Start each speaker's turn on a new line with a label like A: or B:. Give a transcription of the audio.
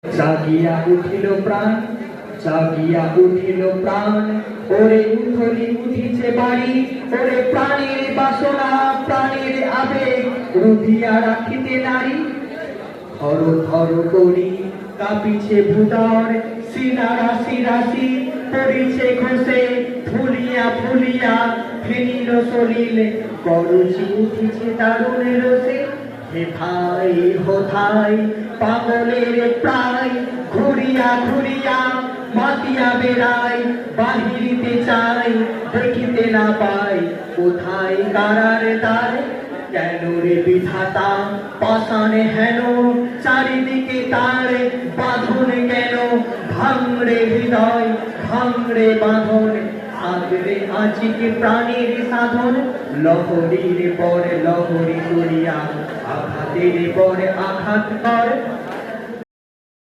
A: জাগিয়া উঠিল প্রাণ, জাগিয়া উঠিল প্রাণ, ওরে উথলি উঠিছে বাড়ি, ওরে প্রাণের বাসনা প্রাণের আবেগ রুধিয়া রাখিতে নারী। ধর ধর করি কাঁপিছে ভূতর, সিনা রাশি রাশি পড়িছে খসে, ফুলিয়া ফুলিয়া ফেনিল সলিল, করুচি উঠিছে দারুণের রসে। হে ভাই হোথাই পাগলের প্রায়, ঘুরিয়া ঘুরিয়া মাতিয়া বেড়াই, বাহিরিতে চাই দেখিতে না পাই, কোথায় কারার দ্বার। কেন রে বিধাতা পাষাণে হেন, চারিদিকে তার বাঁধন কেন, ভাঙড়ে হৃদয় ভাঙড়ে বাঁধন, আগরে আজিকে প্রাণের সাধন। লহরীর পর লহরী করিয়া আঘাতের পর আঘাত কর।